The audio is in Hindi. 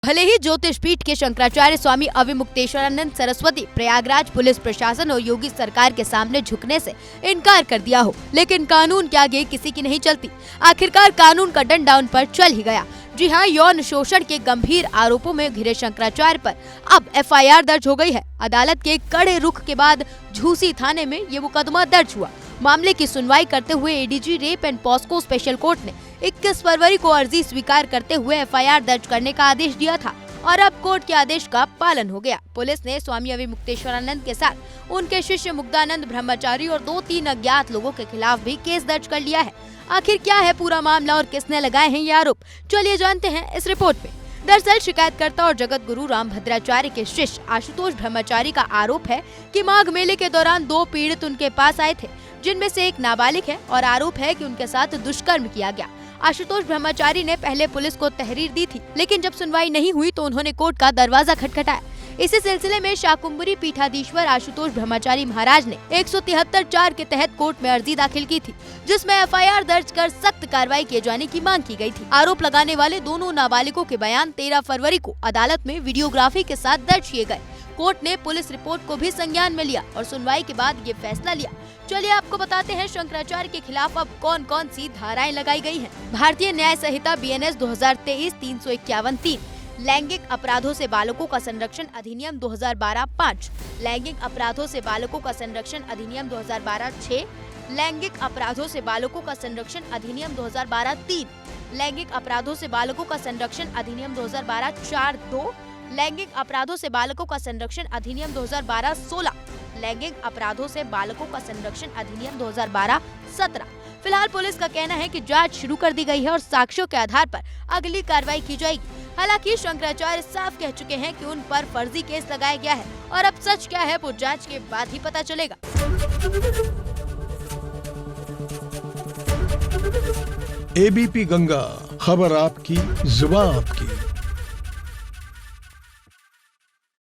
भले ही ज्योतिष पीठ के शंकराचार्य स्वामी अविमुक्तेश्वरानंद सरस्वती प्रयागराज पुलिस प्रशासन और योगी सरकार के सामने झुकने से इनकार कर दिया हो, लेकिन कानून के आगे किसी की नहीं चलती। आखिरकार कानून का डंडा उन पर चल ही गया। जी हाँ, यौन शोषण के गंभीर आरोपों में घिरे शंकराचार्य पर अब FIR दर्ज हो गई है। अदालत के कड़े रुख के बाद झूसी थाने में ये मुकदमा दर्ज हुआ। मामले की सुनवाई करते हुए ADG rape and POCSO special court ने 21 फरवरी को अर्जी स्वीकार करते हुए FIR दर्ज करने का आदेश दिया था और अब कोर्ट के आदेश का पालन हो गया। पुलिस ने स्वामी अविमुक्तेश्वरानंद के साथ उनके शिष्य मुग्धानंद ब्रह्मचारी और 2-3 अज्ञात लोगों के खिलाफ भी केस दर्ज कर लिया है। आखिर क्या है पूरा मामला और किसने लगाए हैं ये आरोप, चलिए जानते हैं इस रिपोर्ट में। दरअसल शिकायतकर्ता और जगत गुरु रामभद्राचार्य के शिष्य आशुतोष ब्रह्मचारी का आरोप है कि माघ मेले के दौरान 2 पीड़ित उनके पास आए थे, जिनमें से एक नाबालिग है और आरोप है कि उनके साथ दुष्कर्म किया गया। आशुतोष ब्रह्मचारी ने पहले पुलिस को तहरीर दी थी, लेकिन जब सुनवाई नहीं हुई तो उन्होंने कोर्ट का दरवाजा खटखटाया। इसी सिलसिले में शाकुंभरी पीठाधीश्वर आशुतोष ब्रह्मचारी महाराज ने 173(4) के तहत कोर्ट में अर्जी दाखिल की थी, जिसमें FIR दर्ज कर सख्त कार्रवाई किए जाने की मांग की गई थी। आरोप लगाने वाले दोनों नाबालिगों के बयान 13 फरवरी को अदालत में वीडियोग्राफी के साथ दर्ज किए गए। कोर्ट ने पुलिस रिपोर्ट को भी संज्ञान में लिया और सुनवाई के बाद ये फैसला लिया। चलिए आपको बताते हैं शंकराचार्य के खिलाफ अब कौन कौन सी धाराएं लगाई गई हैं। भारतीय न्याय संहिता BNS 2023 351(3), लैंगिक अपराधों से बालकों का संरक्षण अधिनियम 2012(5), लैंगिक अपराधों से बालकों का संरक्षण अधिनियम 2012(6), लैंगिक अपराधों से बालकों का संरक्षण अधिनियम 2012(3), लैंगिक अपराधों से बालकों का संरक्षण अधिनियम 2012(4)(2), लैंगिक अपराधों से बालकों का संरक्षण अधिनियम 2012(16), लैंगिक अपराधों से बालकों का संरक्षण अधिनियम 2012(17). फिलहाल पुलिस का कहना है कि जांच शुरू कर दी गई है और साक्ष्यों के आधार पर अगली कार्रवाई की जाएगी। हालांकि शंकराचार्य साफ कह चुके हैं कि उन पर फर्जी केस लगाया गया है और अब सच क्या है वो जांच के बाद ही पता चलेगा। ABP गंगा, खबर आपकी, जुबान आपकी।